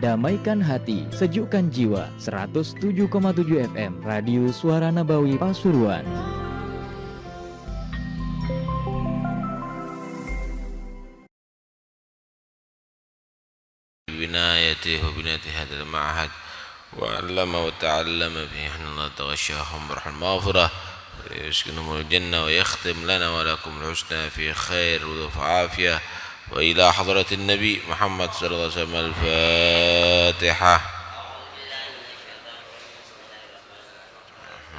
Damaikan hati, sejukkan jiwa. 107,7 FM Radio Suara Nabawi Pasuruan. بنايته وبناية هذا المعهد وعلم وتعلم به أن الله تغشاهم برحمة المغفرة ويسكنهم الجنة ويختم لنا ولكم الحسنى في خير وعافية وإلى حضرة النبي محمد صلى الله عليه وسلم الفاتحة.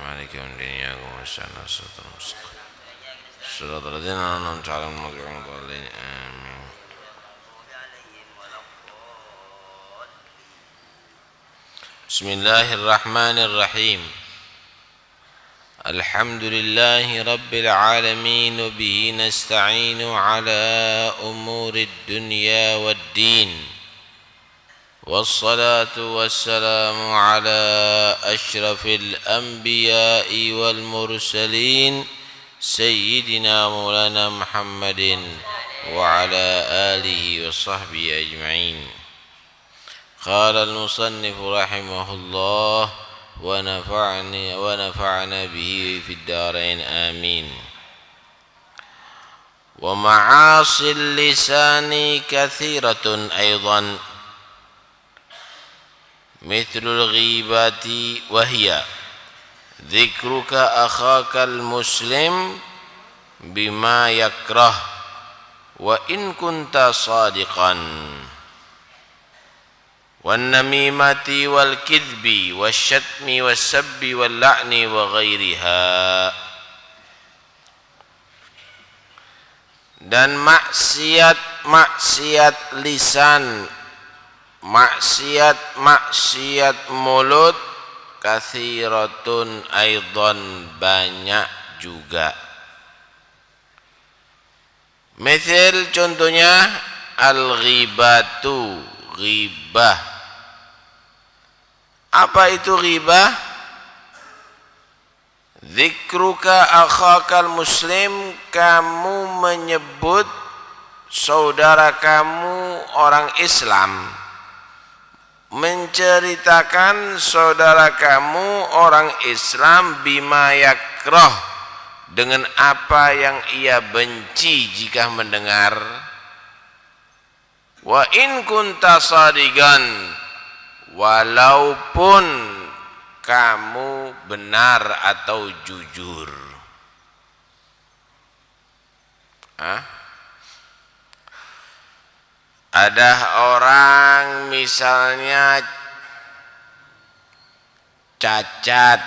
مالك يوم الدين إياك نستعين الصراط المستقيم صراط الذين أنعمت عليهم غير المغضوب عليهم آمين. بسم الله الرحمن الرحيم. الحمد لله رب العالمين وبه نستعين على أمور الدنيا والدين والصلاة والسلام على أشرف الأنبياء والمرسلين سيدنا مولانا محمد وعلى آله وصحبه أجمعين. قال المصنف رحمه الله ونفعنا به في الدارين آمين. ومعاصي اللسان كثيرة أيضا مثل الغيبة وهي ذكرك أخاك المسلم بما يكره وإن كنت صادقا والنميمة والكذب والشتم والسب واللعن وغيرها. Dan maksiat lisan, maksiat mulut, kathiratun aidan, banyak juga. Mithil, contohnya, al-ghibatu, ghibah. Apa itu ghibah? Dzikruka akhakal muslim, kamu menyebut saudara kamu orang Islam, menceritakan saudara kamu orang Islam bima yakrah, dengan apa yang ia benci jika mendengar. Wa in kunta sadigan, walaupun kamu benar atau jujur. Ada orang misalnya cacat,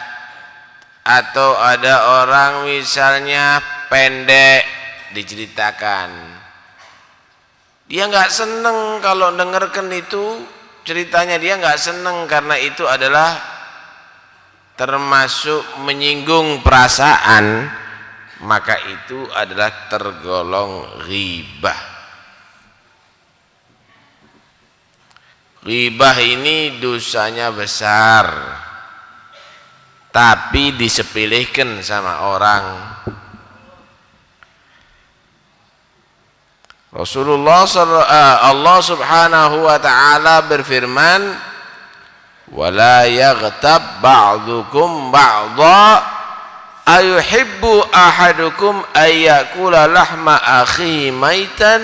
atau ada orang misalnya pendek, diceritakan. Dia nggak seneng kalau dengarkan itu ceritanya, dia nggak seneng karena itu adalah termasuk menyinggung perasaan, maka itu adalah tergolong ghibah. Ghibah ini dosanya besar, tapi disepelekan sama orang. Allah subhanahu wa ta'ala berfirman, wala yaghtab ba'dukum ba'dha ayuhibbu ahadukum ayyakula lahma akhihi maitan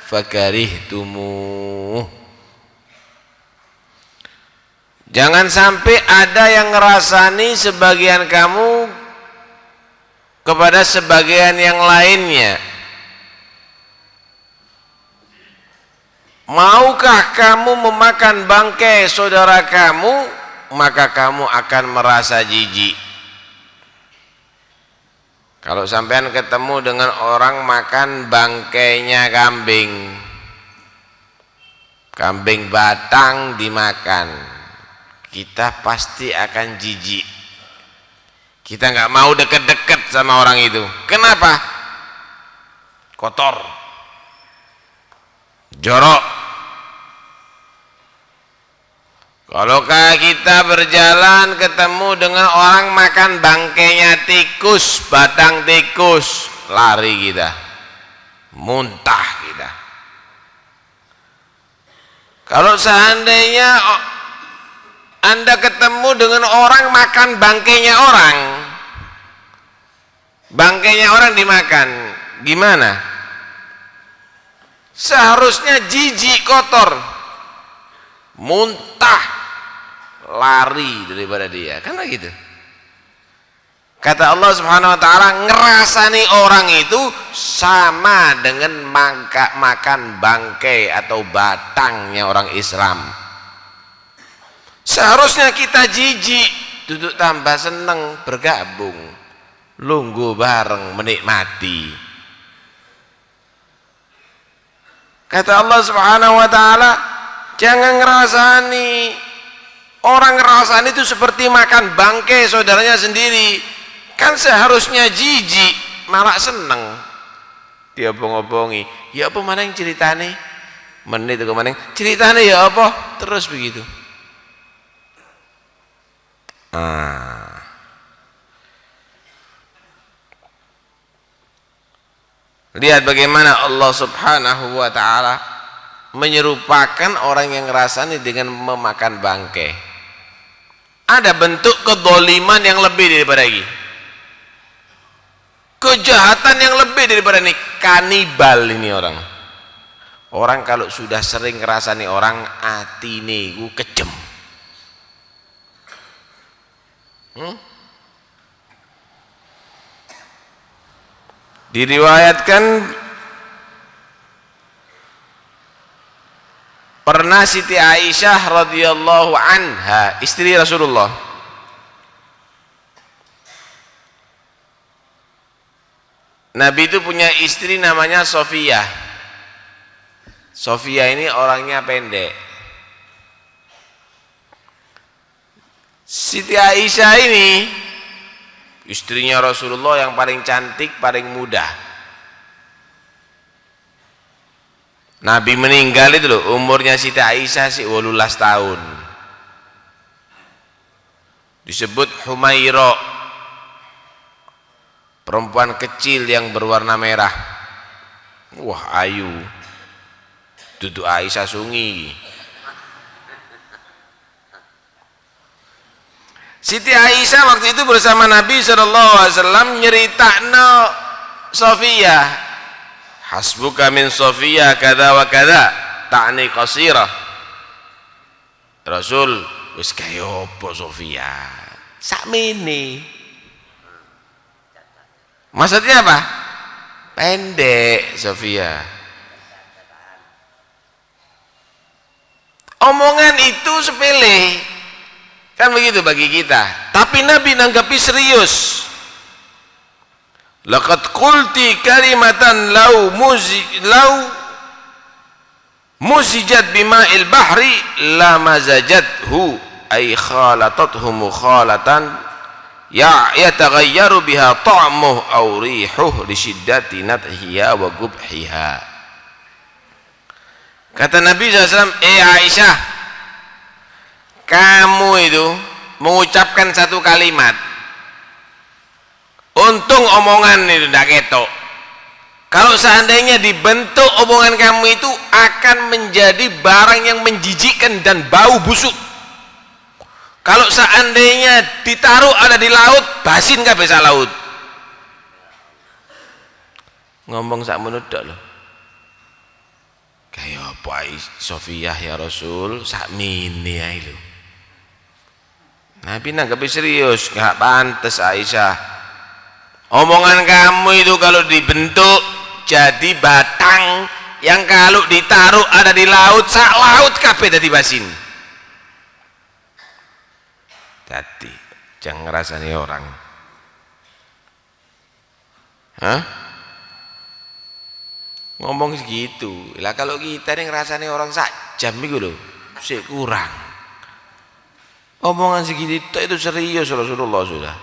fakarihtumuh. Jangan sampai ada yang ngerasani sebagian kamu kepada sebagian yang lainnya. Maukah kamu memakan bangkai saudara kamu, maka kamu akan merasa jijik. Kalau sampean ketemu dengan orang makan bangkainya kambing, kambing batang dimakan, kita pasti akan jijik. Kita nggak mau deket-deket sama orang itu. Kenapa? Kotor, jorok. Kalau kita berjalan ketemu dengan orang makan bangkainya tikus, batang tikus, lari kita. muntah kita. Kalau seandainya Anda ketemu dengan orang makan bangkainya orang, bangkainya orang dimakan, gimana? Seharusnya jijik, kotor, muntah, lari daripada dia, karena gitu. Kata Allah Subhanahu wa taala, ngerasani orang itu sama dengan makan bangkai atau batangnya orang Islam. Seharusnya kita jijik, duduk tambah seneng, bergabung, lungguh bareng, menikmati. Kata Allah Subhanahu wa taala, jangan ngerasani. Orang ngerasani itu seperti makan bangkai saudaranya sendiri. Kan seharusnya jijik, malah seneng. Dia obong-obongi, ya apa mana yang ceritane? Menit ke mana ceritane ya apa? Terus begitu. Lihat bagaimana Allah Subhanahu wa taala menyerupakan orang yang ngerasani dengan memakan bangkai. Ada bentuk kedzaliman yang lebih daripada ini, kejahatan yang lebih daripada ini, kanibal ini orang. Orang kalau sudah sering ngerasani orang, atine ku kejem. Diriwayatkan pernah Siti Aisyah radhiyallahu anha, istri Rasulullah, Nabi itu punya istri namanya Sofia. Sofia ini orangnya pendek. Siti Aisyah ini istrinya Rasulullah yang paling cantik, paling muda. Nabi meninggal itu loh, umurnya Siti Aisyah 18 tahun. Disebut Humaira, perempuan kecil yang berwarna merah. Wah, ayu. Duduk Aisyah sungi. Siti Aisyah waktu itu bersama Nabi SAW nyeritakno Sofia, hasbuka min Sofia kada wa kada ta'ni qasirah. Rasul, wis kaya apa Sofia? Sakmene. Maksudnya apa? Pendek Sofia. Omongan itu sepele, kan begitu bagi kita, tapi Nabi nanggapi serius. Laqad qulti kalimatan law muzijat bima'il bahri la mazajathu ay khalatathu mukhalatan yataghayyaru biha ta'muhu aw rihuhu li shiddati nadhiha wa gubhiha. Kata Nabi SAW, Aisyah, kamu itu mengucapkan satu kalimat, untung omongan itu tidak ketok. Kalau seandainya dibentuk omongan kamu itu akan menjadi barang yang menjijikkan dan bau busuk. Kalau seandainya ditaruh ada di laut, basin gak bisa laut. Ngomong sak menut dak loh. Kayak apa Sofiyah ya Rasul, sak mini ae lho. Nabi nanggapi serius, gak pantas Aisyah. Omongan kamu itu kalau dibentuk jadi batang yang kalau ditaruh ada di laut, sak laut kabeh dadi basin. Jadi jangan ngerasani orang. Ngomong segitu. Lah kalau kita nih ngerasani orang sak jam itu loh, sik kurang. Omongan segitu itu serius Rasulullah sudah.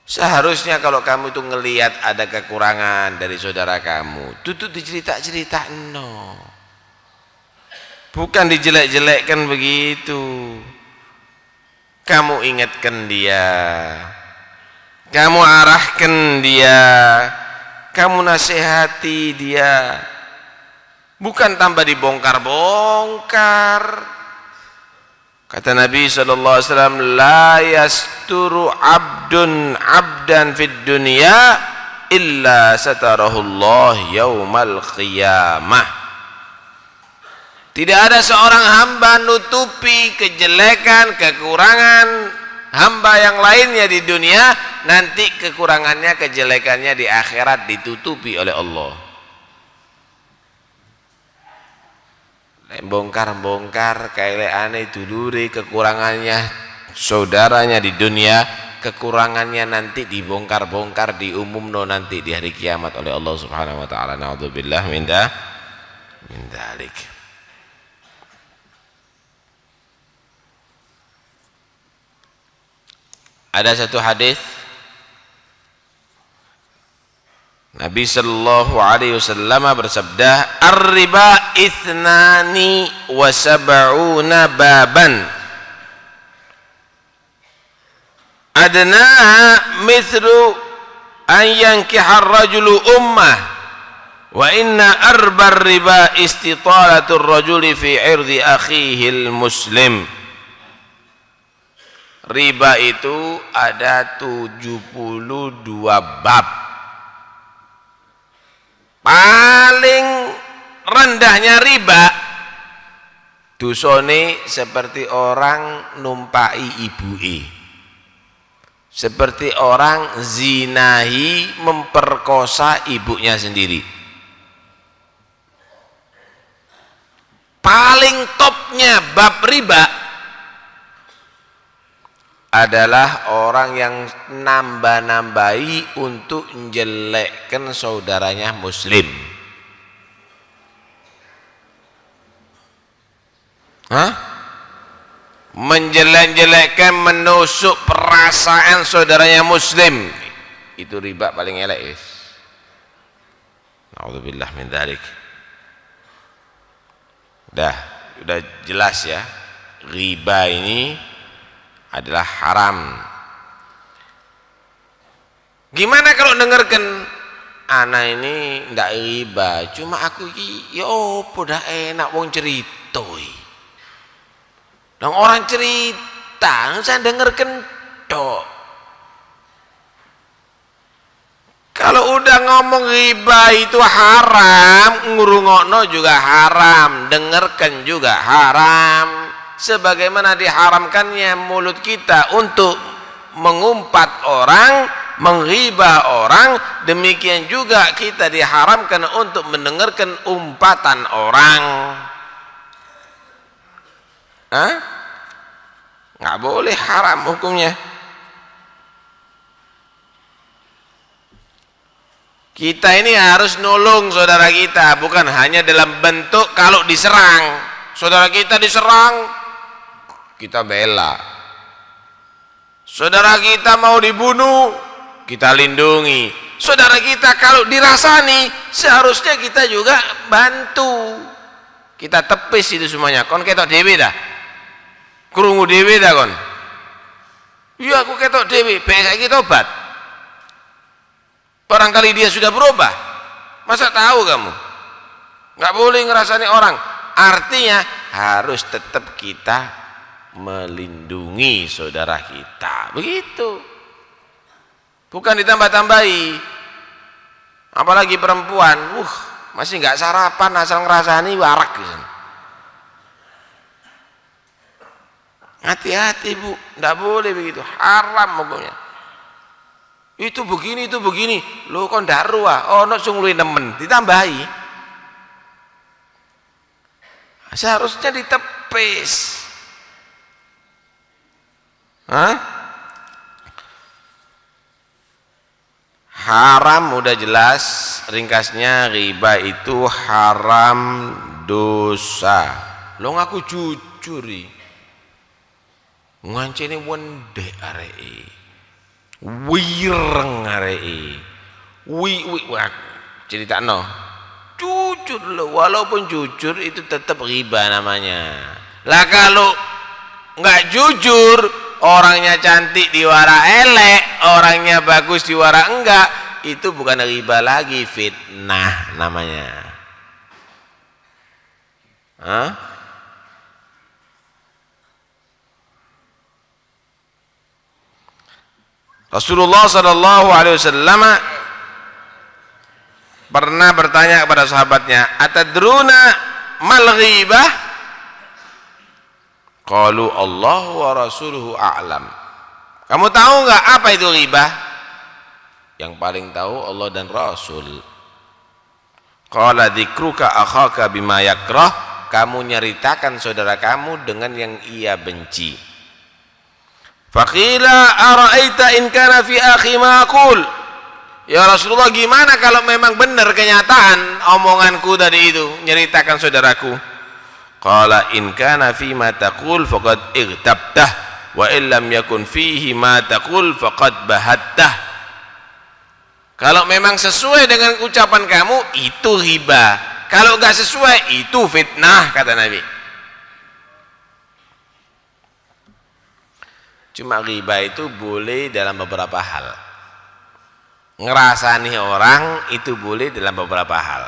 Seharusnya kalau kamu itu ngelihat ada kekurangan dari saudara kamu, tutup dicerita-cerita no. Bukan dijelek-jelekkan begitu. Kamu ingatkan dia, kamu arahkan dia, kamu nasihati dia, bukan tambah dibongkar-bongkar. Kata Nabi SAW, la yasturu abdun abdan fid dunya illa satarahullah yaumal qiyamah. Tidak ada seorang hamba nutupi kejelekan, kekurangan hamba yang lainnya di dunia, nanti kekurangannya, kejelekannya di akhirat ditutupi oleh Allah. Bongkar-bongkar kaeleane dulure kekurangannya saudaranya di dunia, kekurangannya nanti dibongkar-bongkar, diumumno nanti di hari kiamat oleh Allah Subhanahu wa taala. Naudzubillah min dzalik. Ada satu hadis Nabi sallallahu alaihi wasallam bersabda, "Ar-riba ithnani wa sab'una baban. Adnaha mithlu an yankiha ar-rajulu ummah wa inna arba ar-riba istitalatu ar-rajuli fi 'irdi akhihi al-muslim." Riba itu ada 72 bab. Paling rendahnya riba dosane seperti orang numpai ibuke, seperti orang zinahi memperkosa ibunya sendiri. Paling topnya bab riba adalah orang yang nambah-nambahi untuk menjelekkan saudaranya muslim. Menjelek-jelekkan, menusuk perasaan saudaranya muslim. Itu riba paling elek. Naudzubillah min dzalik. Udah jelas ya, riba ini adalah haram. Gimana kalau dengarkan anak ini ndak riba, cuma aku iki ya opo dah enak wong cerita. Dong orang cerita, saya dengarkan tok. Kalau udah ngomong riba itu haram, ngurungokno juga haram, dengarkan juga haram. Sebagaimana diharamkannya mulut kita untuk mengumpat orang, menghibah orang, demikian juga kita diharamkan untuk mendengarkan umpatan orang. Nggak boleh, haram hukumnya. Kita ini harus nolong saudara kita, bukan hanya dalam bentuk kalau diserang. Saudara kita diserang, kita bela. Saudara kita mau dibunuh, kita lindungi. Saudara kita kalau dirasani, seharusnya kita juga bantu. Kita tepis itu semuanya. Kon ketok dewe dah, krungu dewe dah kon. Iya aku ketok dewe, besok kita obat. Barangkali dia sudah berubah. Masa tahu kamu? Nggak boleh ngerasani orang. Artinya harus tetap kita melindungi saudara kita, begitu, bukan ditambah-tambahi. Apalagi perempuan, masih nggak sarapan asal ngerasani warak gitu. Hati-hati bu, nggak boleh begitu, haram hukumnya. Itu begini, lo kon darua, no sungguh nemen, ditambahi. Seharusnya ditepis. Haram udah jelas, ringkasnya riba itu haram, dosa. Lo ngaku jujuri, ngancene wende arei, wireng arei, wah cerita no, jujur lo, walaupun jujur itu tetap riba namanya. Lah kalau nggak jujur, orangnya cantik diwara elek, orangnya bagus diwara enggak, itu bukan riba lagi, fitnah namanya. Hah? Rasulullah sallallahu alaihi wasallam pernah bertanya kepada sahabatnya, "Atadruna mal ghibah?" Qalu Allah wa rasuluhu a'lam. Kamu tahu enggak apa itu ghibah? Yang paling tahu Allah dan Rasul. Qala dzikruka akhaka bima yakrah, kamu nyeritakan saudara kamu dengan yang ia benci. Faqila ara'aita in kana fi akhi ma aqul. Ya Rasulullah, gimana kalau memang benar kenyataan omonganku tadi itu, nyeritakan saudaraku? Qala in kana fi ma taqul faqad igtabtah wa illam yakun fihi ma taqul faqad bahattah. Kalau memang sesuai dengan ucapan kamu itu riba, kalau enggak sesuai itu fitnah, kata Nabi. Cuma riba itu boleh dalam beberapa hal. Ngerasani orang itu boleh dalam beberapa hal.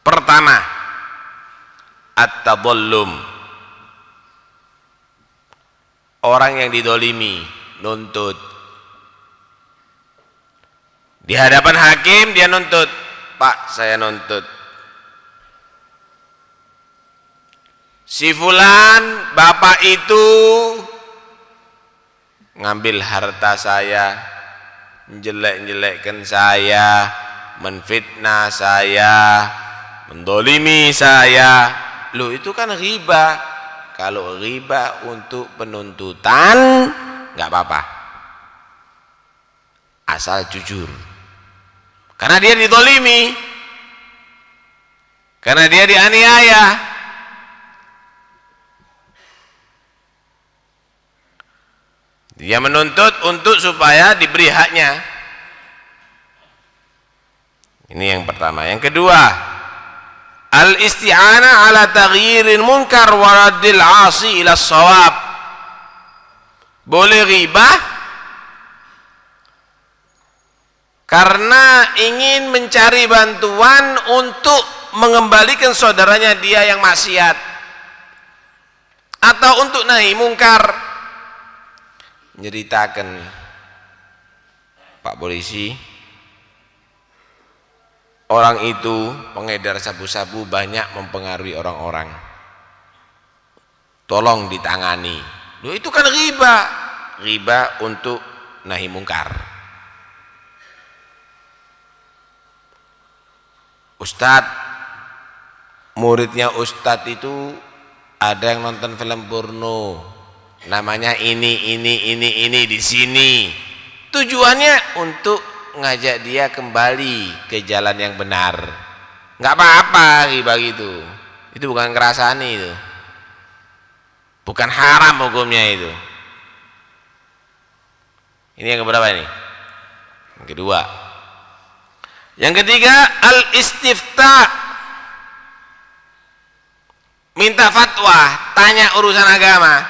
Pertama, at-tadallum. Orang yang didolimi, nuntut. Di hadapan hakim dia nuntut, "Pak, saya nuntut. Si fulan, bapak itu ngambil harta saya, menjelek-jelekkan saya, menfitnah saya, mendolimi saya." Loh, itu kan riba. Kalau riba untuk penuntutan nggak apa-apa, asal jujur. Karena dia didolimi, karena dia dianiaya. Dia menuntut untuk supaya diberi haknya. Ini yang pertama. Yang kedua, al-isti'anah ala taghyirin munkar wa raddil 'asi ila shawab. Boleh riba karena ingin mencari bantuan untuk mengembalikan saudaranya dia yang maksiat, atau untuk nahi mungkar. Nyeritakan, "Pak polisi, orang itu pengedar sabu-sabu banyak mempengaruhi orang-orang, tolong ditangani." Loh, itu kan riba. Riba untuk nahi mungkar. Ustadz, muridnya Ustadz itu ada yang nonton film porno, namanya ini di sini. Tujuannya untuk ngajak dia kembali ke jalan yang benar. Nggak apa-apa riba gitu. Itu bukan ngerasani itu. Bukan haram hukumnya itu. Ini yang keberapa ini? Yang kedua. Yang ketiga, al-istifta. Minta fatwa, tanya urusan agama.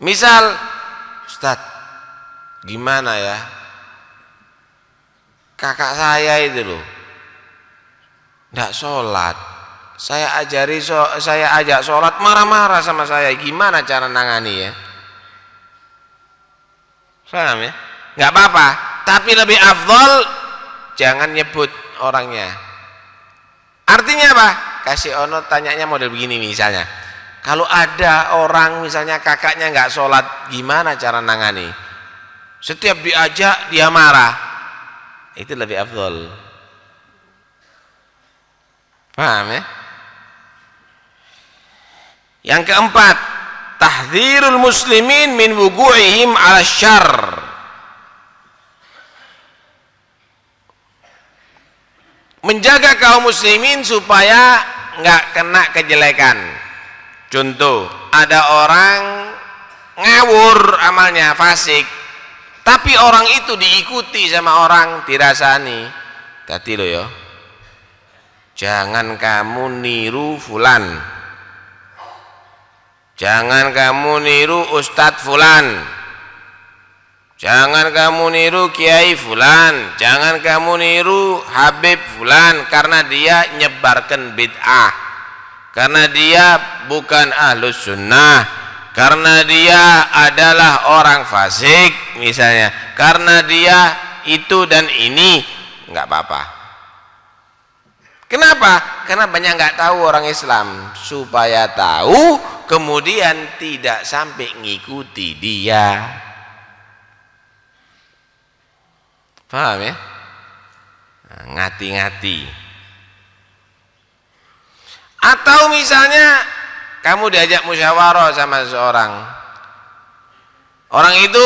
Misal, "Ustadz, gimana ya? Kakak saya itu loh, nggak sholat. Saya ajak sholat, marah-marah sama saya. Gimana cara nangani ya?" Paham ya? Nggak apa-apa, tapi lebih afdol jangan nyebut orangnya. Artinya apa? Kasih ono tanyanya model begini misalnya. Kalau ada orang misalnya kakaknya nggak sholat, gimana cara nangani? Setiap diajak dia marah. Itu lebih afdol. Paham ya? Yang keempat, tahdzirul muslimin min wuqu'ihim 'ala syarr. Menjaga kaum muslimin supaya nggak kena kejelekan. Contoh, ada orang ngawur amalnya, fasik, tapi orang itu diikuti sama orang dirasani. Hati lo ya, jangan kamu niru fulan, jangan kamu niru ustadz fulan. Jangan kamu niru Kiai Fulan, jangan kamu niru Habib Fulan, karena dia nyebarkan bid'ah, karena dia bukan ahlus sunnah, karena dia adalah orang fasik misalnya, karena dia itu dan ini. Nggak apa-apa. Kenapa? Karena banyak nggak tahu orang Islam. Supaya tahu kemudian tidak sampai ngikuti dia. Paham ya? Ngati-ngati. Atau misalnya kamu diajak musyawarah sama seseorang, orang itu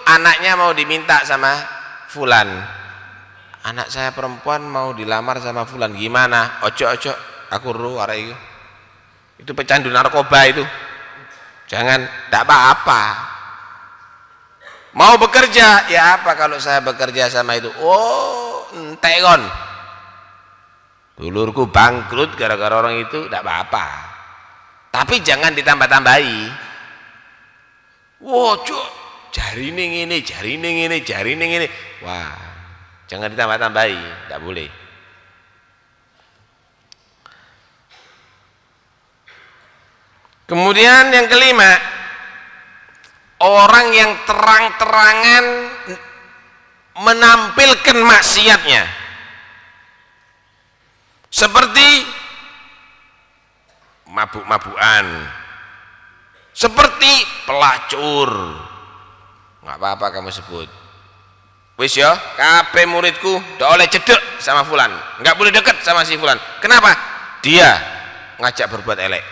anaknya mau diminta sama Fulan, anak saya perempuan mau dilamar sama Fulan, gimana? Ojo aku ru arek itu pecandu narkoba itu, jangan, tidak apa-apa. Mau bekerja, ya apa kalau saya bekerja sama itu? Oh, entek kon, dulurku bangkrut gara-gara orang itu, tidak apa-apa. Tapi jangan ditambah-tambahi. Wah, cuk, jari ini, jari ini. Wah, jangan ditambah-tambahi, tidak boleh. Kemudian yang kelima, orang yang terang-terangan menampilkan maksiatnya, seperti mabuk-mabukan, seperti pelacur. Nggak apa-apa kamu sebut. Wis ya, kabeh muridku ndak oleh cedek sama Fulan, nggak boleh deket sama si Fulan. Kenapa? Dia ngajak berbuat elek.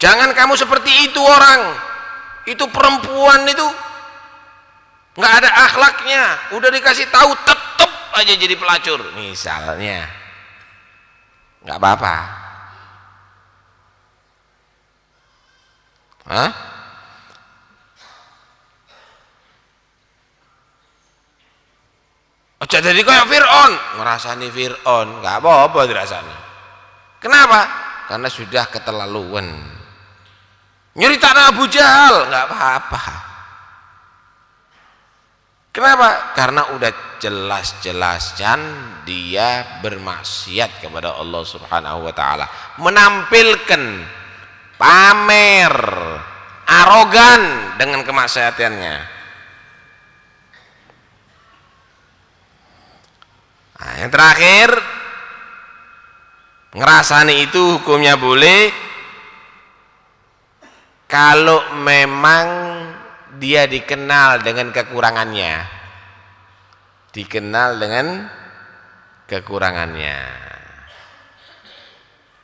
Jangan kamu seperti itu orang. Itu perempuan itu nggak ada akhlaknya, udah dikasih tahu tetep aja jadi pelacur misalnya. Nggak apa-apa. Hah? Ojo jadi kayak Fir'aun, ngerasani Fir'aun, nggak apa-apa dirasani. Kenapa? Karena sudah keterlaluan. Nyeritain Abu Jahal, nggak apa-apa. Kenapa? Karena udah jelas-jelas dia bermaksiat kepada Allah Subhanahu wa taala, menampilkan, pamer, arogan dengan kemaksiatannya. Nah, yang terakhir, ngerasani itu hukumnya boleh kalau memang dia dikenal dengan kekurangannya,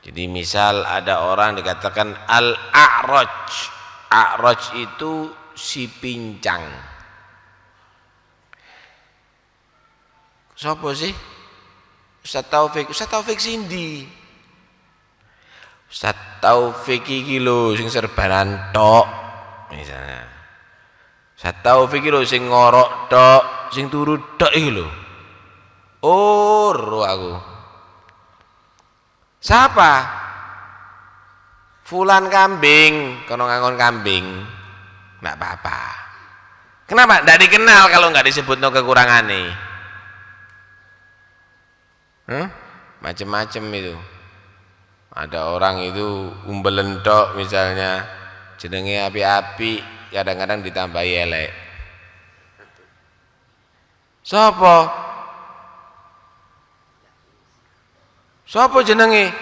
Jadi misal ada orang dikatakan al-a'raj, a'raj itu si pincang. Siapa sih? Ustaz Taufik Sindi. Ustaz Taufik iki lho sing serbanan tok misalnya. Ustaz Taufik iki lho sing ngorok tok, sing turu tok iki lho. Oh, aku. Siapa? Fulan kambing, kono ngangon kambing. Enggak apa-apa. Kenapa? Enggak dikenal kalau enggak disebutno kekurangane. Macem-macem itu. Ada orang itu umbelen tok misalnya, jenenge api-api, kadang-kadang ditambahi elek. Sopo jenenge?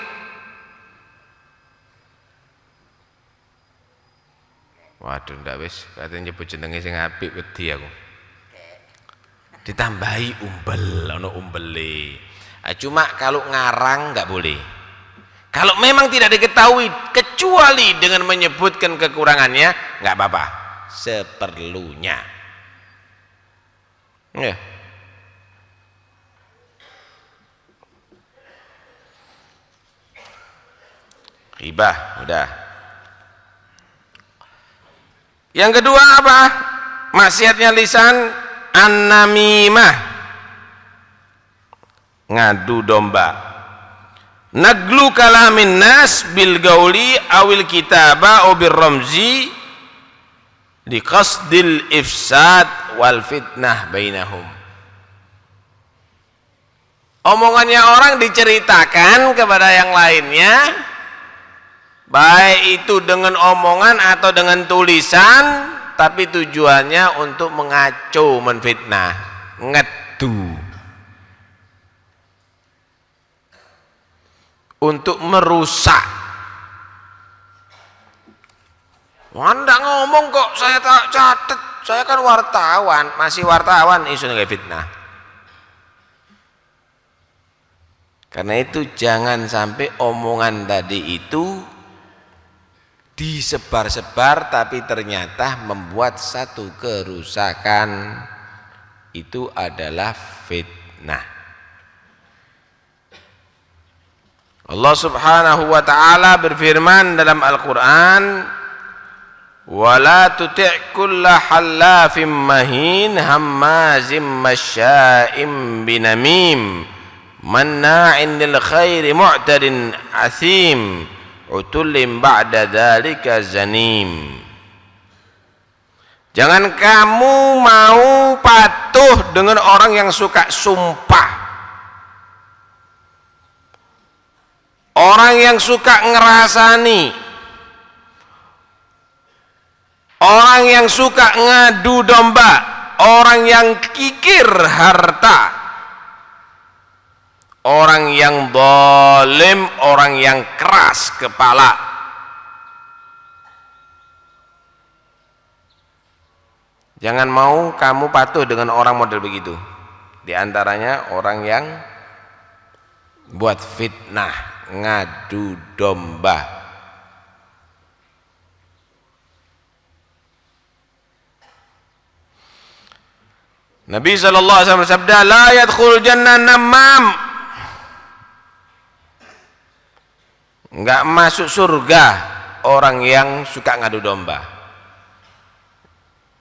Waduh, ndak wis, katanya nyebut jenenge sing apik wedi aku. Ditambahi umbel, ono umbele. Cuma kalau ngarang nggak boleh. Kalau memang tidak diketahui kecuali dengan menyebutkan kekurangannya, nggak apa-apa, seperlunya. Ya. Ghibah, udah. Yang kedua apa? Maksiatnya lisan, an-namimah, ngadu domba. Naglu kalamin nas bil gauli awil kitaba au bir ramzi liqasdil ifsad wal fitnah bainahum. Omongannya orang diceritakan kepada yang lainnya, baik itu dengan omongan atau dengan tulisan, tapi tujuannya untuk mengaco, menfitnah, ngedu, untuk merusak. Anda ngomong kok saya tak catat, saya kan wartawan, masih wartawan, isu kayak fitnah. Karena itu jangan sampai omongan tadi itu disebar-sebar tapi ternyata membuat satu kerusakan. Itu adalah fitnah. Allah Subhanahu wa ta'ala berfirman dalam Al-Qur'an, wala tuti' kulla hallafim mahin hammazim masya'im binamim manna'in lil khairi mu'tadin athim utulim ba'da dzalika zanim. Jangan kamu mau patuh dengan orang yang suka sumpah, orang yang suka ngerasani, orang yang suka ngadu domba, orang yang kikir harta, orang yang zalim, orang yang keras kepala. Jangan mau kamu patuh dengan orang model begitu. Di antaranya orang yang buat fitnah, ngadu domba. Nabi SAW bersabda, la yadkhul jannah namam, enggak masuk surga orang yang suka ngadu domba.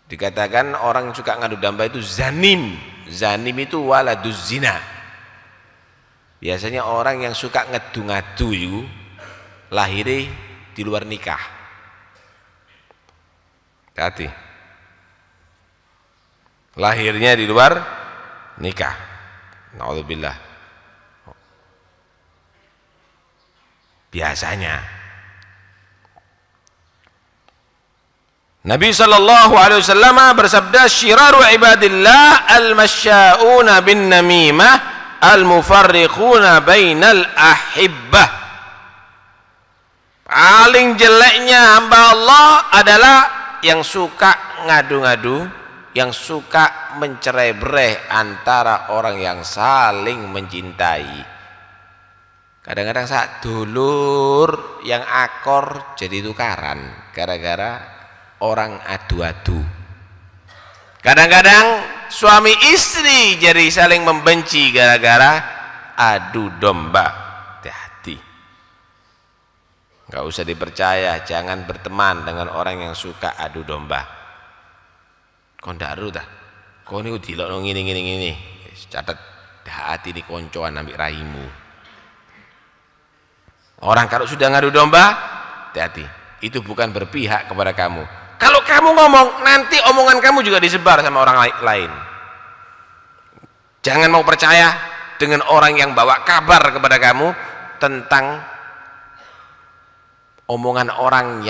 Dikatakan orang yang suka ngadu domba itu zanim. Zanim itu waladuz zina. Biasanya orang yang suka ngadu-ngadu itu lahirnya di luar nikah. Hati. Lahirnya di luar nikah. Na'udzubillah. Biasanya Nabi SAW bersabda, syiraru ibadillah al-masya'una bin namimah al-mufarriquna bainal ahibbah. Paling jeleknya hamba Allah adalah yang suka ngadu-ngadu, yang suka mencerai-berai antara orang yang saling mencintai. Kadang-kadang saat dulur yang akor jadi tukaran gara-gara orang adu-adu. Kadang-kadang suami istri jadi saling membenci gara-gara adu domba. Hati-hati. Enggak usah dipercaya, jangan berteman dengan orang yang suka adu domba. Kau ndak aru dah. Kau niku dilokno ngene-ngene. Catat hati ini koncoan ambek raimu. Orang kalau sudah ngadu domba, hati-hati. Itu bukan berpihak kepada kamu. Kalau kamu ngomong, nanti omongan kamu juga disebar sama orang lain. Jangan mau percaya dengan orang yang bawa kabar kepada kamu tentang omongan orang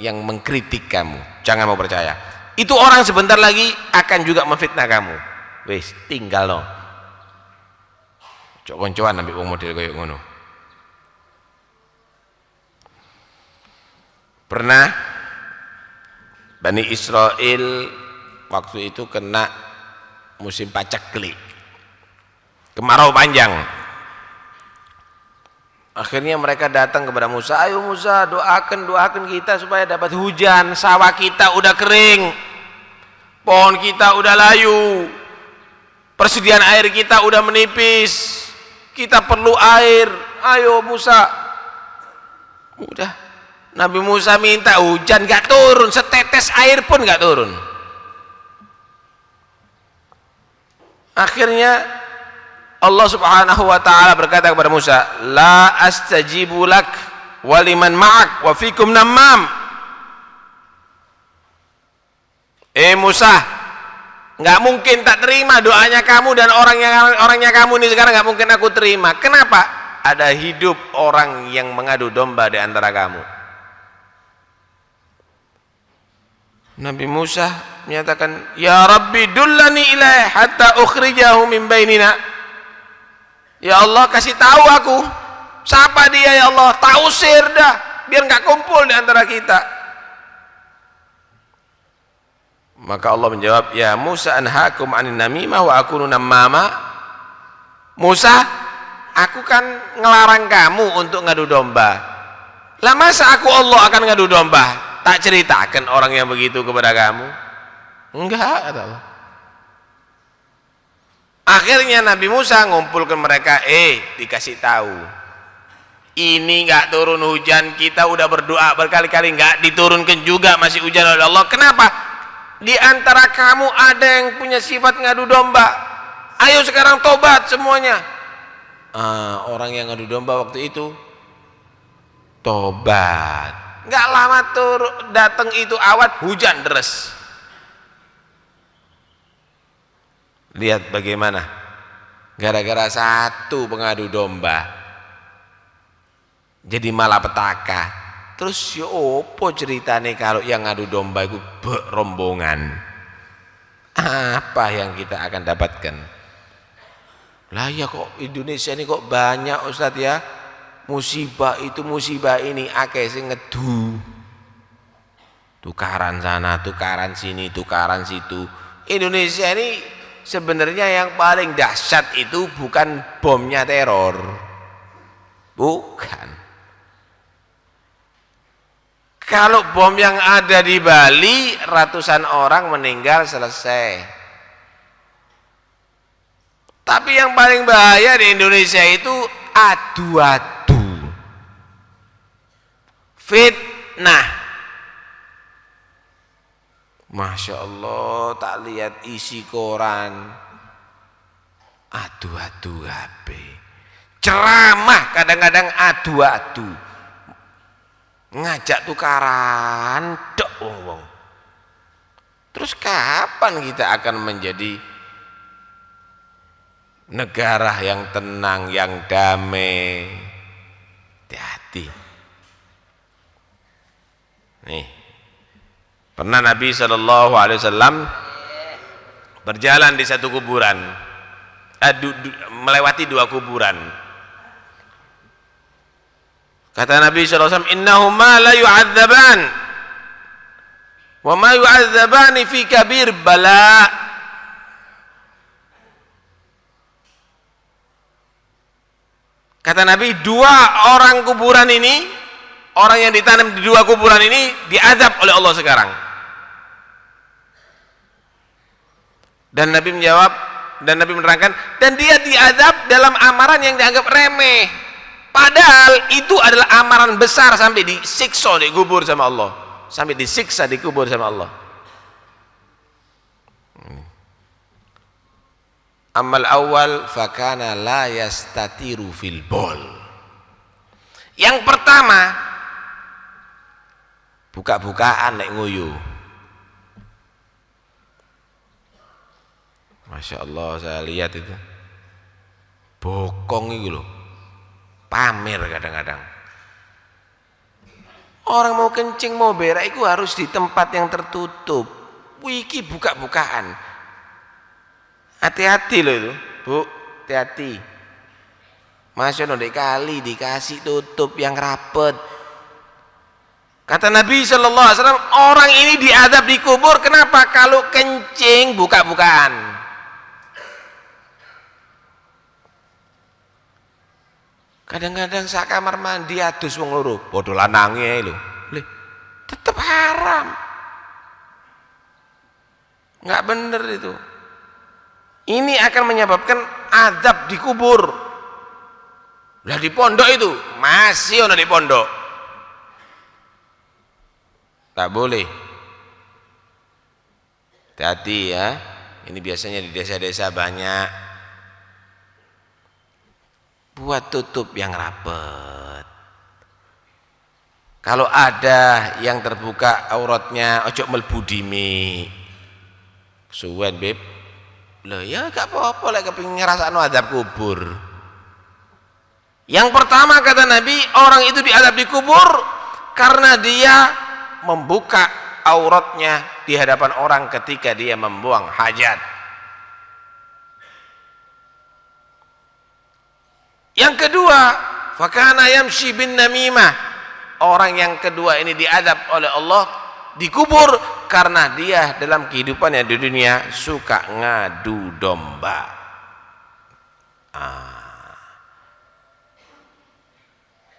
yang mengkritik kamu. Jangan mau percaya. Itu orang sebentar lagi akan juga memfitnah kamu. Wis, tinggal no. Cok koncoan ambil wong model kayak ngono. Pernah Bani Israel waktu itu kena musim paceklik, kemarau panjang. Akhirnya mereka datang kepada Musa, ayo Musa doakan kita supaya dapat hujan, sawah kita udah kering, pohon kita udah layu, persediaan air kita udah menipis, kita perlu air, ayo Musa. Udah, Nabi Musa minta hujan, gak turun, setetes air pun gak turun. Akhirnya Allah Subhanahu wa ta'ala berkata kepada Musa, la astajibu lak waliman ma'ak wa fikum namam. Musa, nggak mungkin tak terima doanya kamu dan orangnya kamu ini sekarang, nggak mungkin aku terima. Kenapa? Ada hidup orang yang mengadu domba di antara kamu. Nabi Musa menyatakan, ya Rabbi dullani ilaih hatta ukhrijahu min bainina. Ya Allah, kasih tahu aku siapa dia, ya Allah, tak usir dah, biar nggak kumpul di antara kita. Maka Allah menjawab, ya Musa anhaakum anin namimah wa akunu nammama. Musa, aku kan ngelarang kamu untuk ngadu domba. Lah masa aku Allah akan ngadu domba? Tak ceritakan orang yang begitu kepada kamu? Enggak, kata Allah. Akhirnya Nabi Musa ngumpulkan mereka, dikasih tahu. Ini enggak turun hujan, kita udah berdoa berkali-kali enggak diturunkan juga, masih hujan oleh Allah. Kenapa? Di antara kamu ada yang punya sifat ngadu domba. Ayo sekarang tobat semuanya. Orang yang ngadu domba waktu itu tobat. Nggak lama datang itu awan, hujan deras. Lihat bagaimana, gara-gara satu pengadu domba jadi malapetaka. Terus ya opo ceritane kalau yang ngadu domba itu berombongan? Apa yang kita akan dapatkan? Lah ya kok Indonesia ini kok banyak Ustadz ya, musibah itu musibah ini, akeh sing ngedu, tukaran sana tukaran sini tukaran situ. Indonesia ini sebenarnya yang paling dahsyat itu bukan bomnya teror, bukan. Kalau bom yang ada di Bali ratusan orang meninggal selesai. Tapi yang paling bahaya di Indonesia itu adu-adu, fitnah. Masya Allah, tak lihat isi koran, adu-adu HP. Ceramah kadang-kadang adu-adu, ngajak tukaran dok wong-wong. Terus kapan kita akan menjadi negara yang tenang, yang damai? Hati-hati. Nih, pernah Nabi SAW berjalan di satu kuburan, melewati dua kuburan. Kata Nabi SAW, innahuma la yu'adzaban wa ma yu'adzabani fi kabir bala. Kata Nabi, dua orang kuburan ini, orang yang ditanam di dua kuburan ini diazab oleh Allah sekarang. Dan Nabi menjawab, dan Nabi menerangkan, dan dia diazab dalam amaran yang dianggap remeh, padahal itu adalah amaran besar, sampai disiksa di kubur sama Allah, sampai disiksa di kubur sama Allah. Amal awal fakana la yastatiru fil bol. Yang pertama, buka-bukaan nek nguyu. Masya Allah, saya lihat itu bokong itu loh, pamer kadang-kadang. Orang mau kencing mau berak itu harus di tempat yang tertutup. Wiki buka-bukaan. Hati-hati loh itu, Bu, hati-hati. Masya Allah, di kali dikasih tutup yang rapet. Kata Nabi SAW, orang ini diadab di kubur. Kenapa? Kalau kencing buka-bukaan. Kadang-kadang sak kamar mandi adus wong loro, padha lanange lho. Tetep haram. Enggak bener itu. Ini akan menyebabkan azab di kubur. Lah di pondok itu masih ono di pondok. Tak boleh. Hati-hati ya. Ini biasanya di desa-desa banyak. Buat tutup yang rapet. Kalau ada yang terbuka auratnya, ojo melbu dimi. Suwen beb. Lah ya gak apa-apa lek kepengin ngrasakno azab kubur. Yang pertama kata Nabi, orang itu diazab di kubur karena dia membuka auratnya di hadapan orang ketika dia membuang hajat. Yang kedua, fakana yamshi bin namimah. Orang yang kedua ini diazab oleh Allah di kubur karena dia dalam kehidupannya di dunia suka ngadu domba.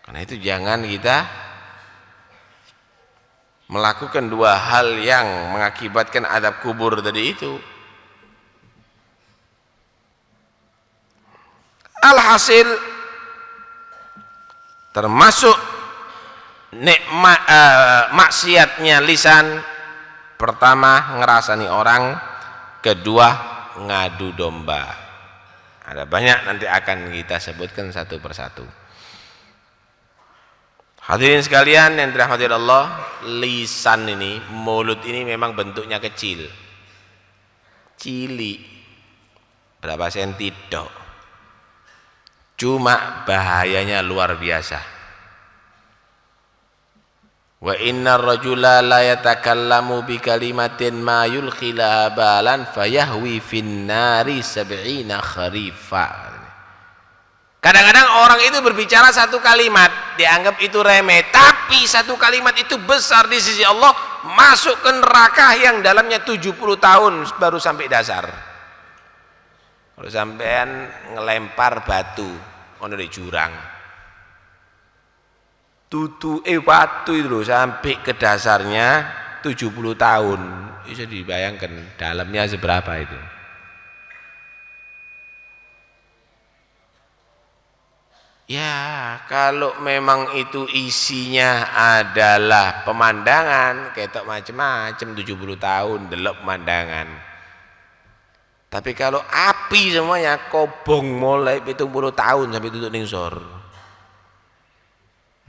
Karena itu jangan kita melakukan dua hal yang mengakibatkan azab kubur tadi itu. Alhasil termasuk nikmat maksiatnya lisan, pertama ngerasani orang, kedua ngadu domba. Ada banyak, nanti akan kita sebutkan satu persatu. Hadirin sekalian yang dirahmati Allah, lisan ini, mulut ini memang bentuknya kecil, cilik, berapa senti dok. Cuma bahayanya luar biasa. Wa innar rajula la yatakallamu bi kalimatin ma yulkhilaha balan fayahwi fin nari sab'ina kharifa. Kadang-kadang orang itu berbicara satu kalimat dianggap itu remeh, tapi satu kalimat itu besar di sisi Allah, masuk ke neraka yang dalamnya 70 tahun baru sampai dasar. Kalau sampean ngelempar batu ono di jurang, batu itu loh, sampai ke dasarnya 70 tahun, bisa dibayangkan dalamnya seberapa itu. Ya, kalau memang itu isinya adalah pemandangan, ketok macam-macam 70 tahun delok pemandangan. Tapi kalau api semuanya kobong mulai 70 tahun sampai tutup ningsor.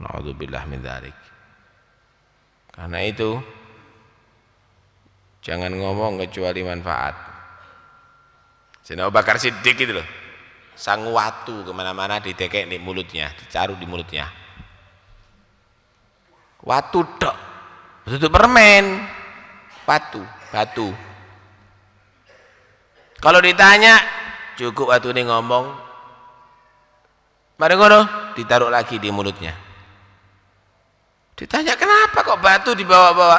Na'udzubillah min dzalik. Karena itu jangan ngomong kecuali manfaat. Sayyidina Abu Bakar Siddiq itu loh, sang watu kemana-mana ditekek di mulutnya, dicaruh di mulutnya. Watu dok, tutup permen, batu. Kalau ditanya, cukup watu ini ngomong, mari ngono, ditaruh lagi di mulutnya. Ditanya kenapa kok batu dibawa-bawa?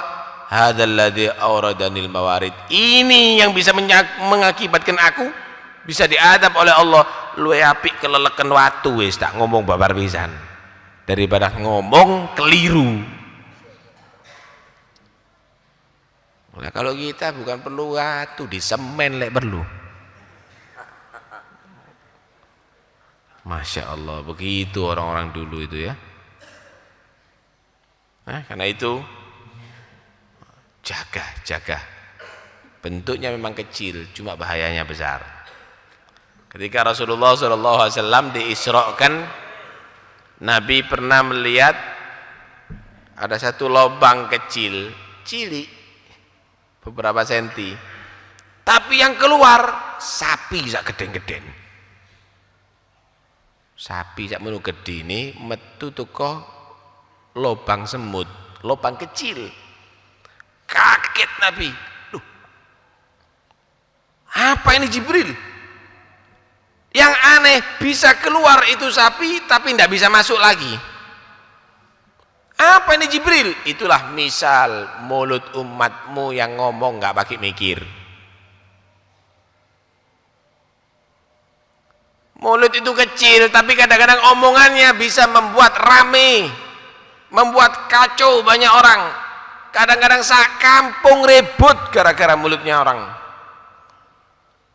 Hadzal ladzi awradanil mawarid. Ini yang bisa mengakibatkan aku bisa diadab oleh Allah. Luwih apik keleleken watu wis tak ngomong babar pisan daripada ngomong keliru. Nah, kalau kita bukan perlu watu, disemen lek perlu. Masya Allah, begitu orang-orang dulu itu ya. Nah, karena itu jaga. Bentuknya memang kecil, cuma bahayanya besar. Ketika Rasulullah SAW diisrokan, Nabi pernah melihat ada satu lubang kecil, cilik, beberapa senti, tapi yang keluar sapi sak geden-geden. Sapi sak menu gede ini metu teko lubang semut, lubang kecil. Kaget Nabi, loh, apa ini Jibril? Yang aneh, bisa keluar itu sapi tapi tidak bisa masuk lagi. Apa ini Jibril? Itulah misal mulut umatmu yang ngomong nggak pakai mikir. Mulut itu kecil tapi kadang-kadang omongannya bisa membuat rame, membuat kacau banyak orang. Kadang-kadang sak kampung ribut gara-gara mulutnya orang.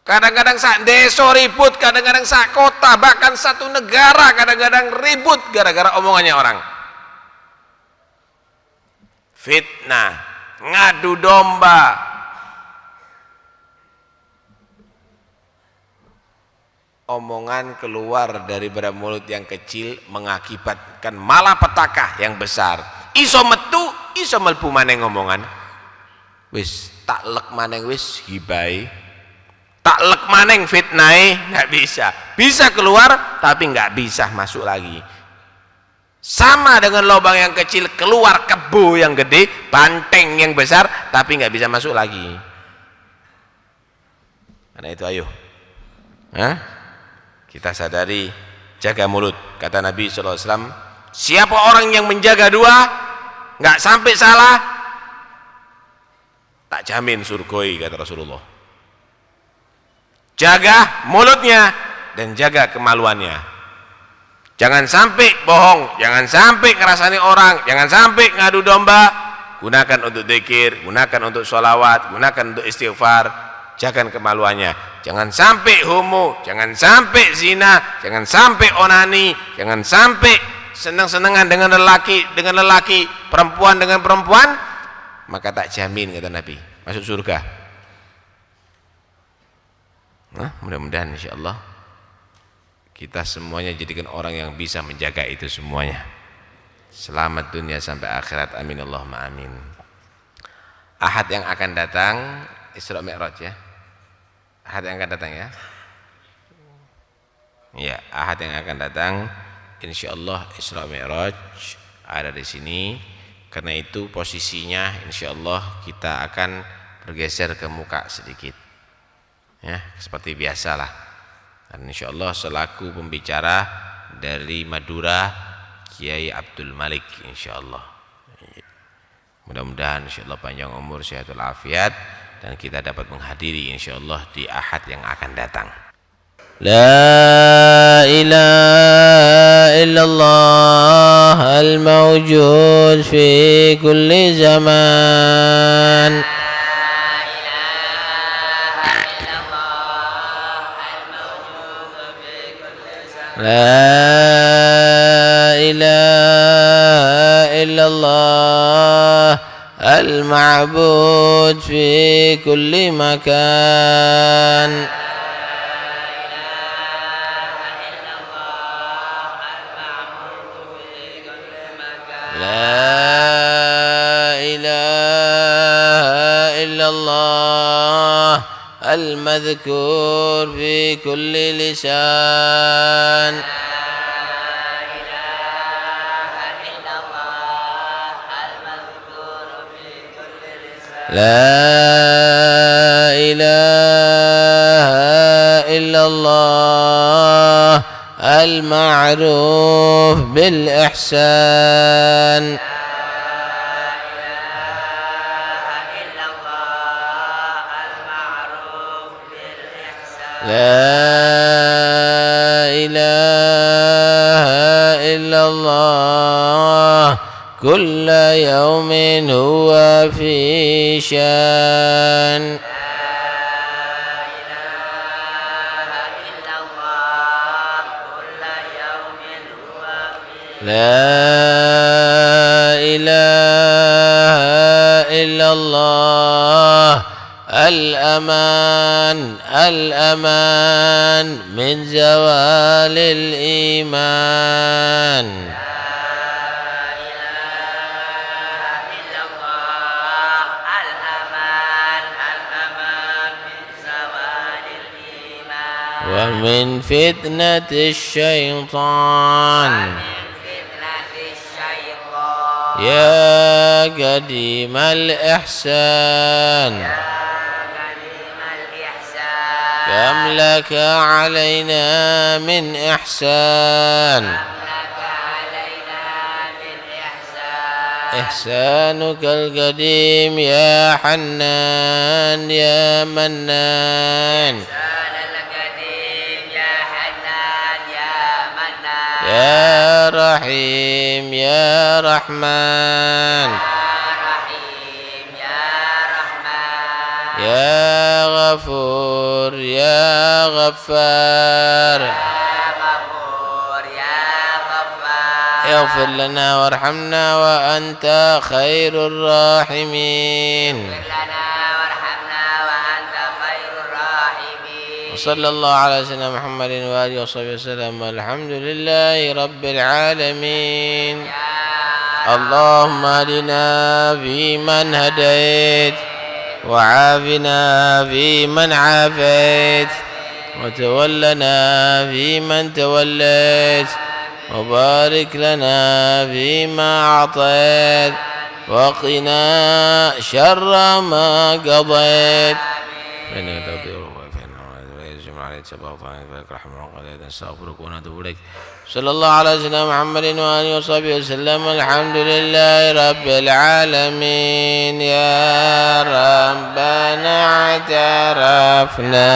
Kadang-kadang sak desa ribut, kadang-kadang sak kota, bahkan satu negara kadang-kadang ribut gara-gara omongannya orang. Fitnah, ngadu domba, omongan keluar dari mulut yang kecil mengakibatkan malapetaka yang besar. Iso metu, iso melbu maneh ngomongan. Wis taklek maneng wis hibai, taklek maneng fitnai nggak bisa. Bisa keluar tapi nggak bisa masuk lagi. Sama dengan lubang yang kecil keluar kebo yang gede, banteng yang besar tapi nggak bisa masuk lagi. Karena itu ayo, kita sadari, jaga mulut. Kata Nabi SAW, siapa orang yang menjaga dua nggak sampai salah, tak jamin surgoi, kata Rasulullah. Jaga mulutnya dan jaga kemaluannya. Jangan sampai bohong, jangan sampai ngerasani orang, jangan sampai ngadu domba. Gunakan untuk dzikir, gunakan untuk sholawat, gunakan untuk istighfar. Jaga kemaluannya. Jangan sampai homo, jangan sampai zina, jangan sampai onani, jangan sampai senang-senangan dengan lelaki, perempuan dengan perempuan, maka tak jamin, kata Nabi, masuk surga. Nah, mudah-mudahan insyaallah kita semuanya jadikan orang yang bisa menjaga itu semuanya. Selamat dunia sampai akhirat, amin Allahumma amin. Ahad yang akan datang Isra Mi'raj ya. Ahad yang akan datang ya. Ya, ahad yang akan datang insyaallah Isra Mi'raj ada di sini. Karena itu posisinya insyaallah kita akan bergeser ke muka sedikit. Ya, seperti biasalah. Dan insyaallah selaku pembicara dari Madura Kiai Abdul Malik insyaallah. Mudah-mudahan insyaallah panjang umur, sehat walafiat, dan kita dapat menghadiri insyaallah di ahad yang akan datang. La ilaha illallah al-mawjud fi kulli zaman. La ilaha illallah al-ma'bud fi kulli makan. La ilaha illallah al-madhkur fi kulli lisan. La ilaha illallah al-ma'ruf bil ihsan. La ilaha illallah kulla yawmin huwa fi shan. La ilaha illallah al-aman al-aman min zawalil iman. Wa min fitnati syaitan. Ya qadimal ihsan, kam laka alaina min ihsan. Ihsanuka al-qadim ya Hannan ya Mannan. Ya Rahim ya Rahman. Ya Ghafur ya Ghaffar. Ighfir lana warhamna wa anta khairur rahimin. صلى الله على سيدنا محمد وآله وصحبه وسلم. الحمد لله رب العالمين. اللهم اهدنا فيمن هديت وعافنا فيمن عافيت وتولنا فيمن توليت وبارك لنا فيما أعطيت وقنا شر ما قضيت فإنك تقضي ويجمع عليك تبارك وتعالى رحمه الله نستغفرك ونتوب إليك صلى الله على سيدنا محمد وآله وصحبه وسلم الحمد لله رب العالمين يا ربنا اعترفنا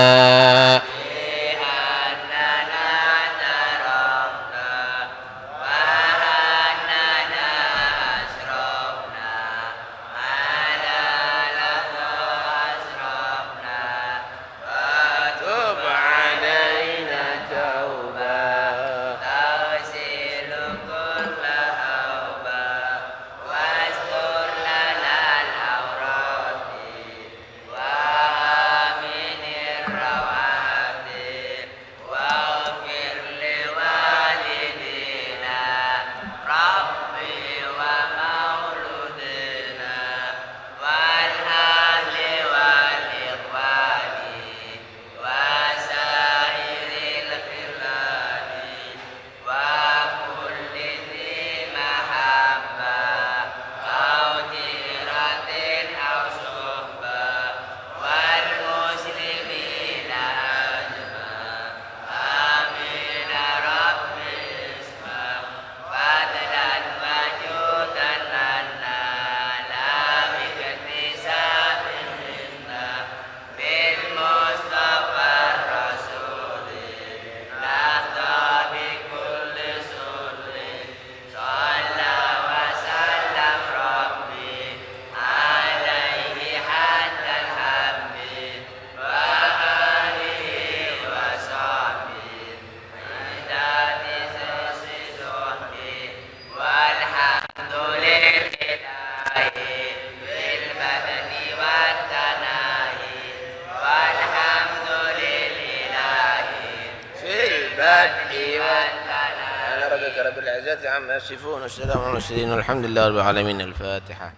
رب العزة عما يصفون والسلام على المرسلين والحمد لله رب العالمين. الفاتحة.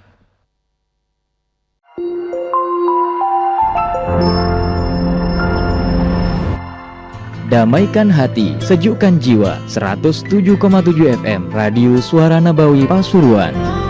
Damaikan hati, sejukkan jiwa. 107,7 FM Radio Suara Nabawi Pasuruan.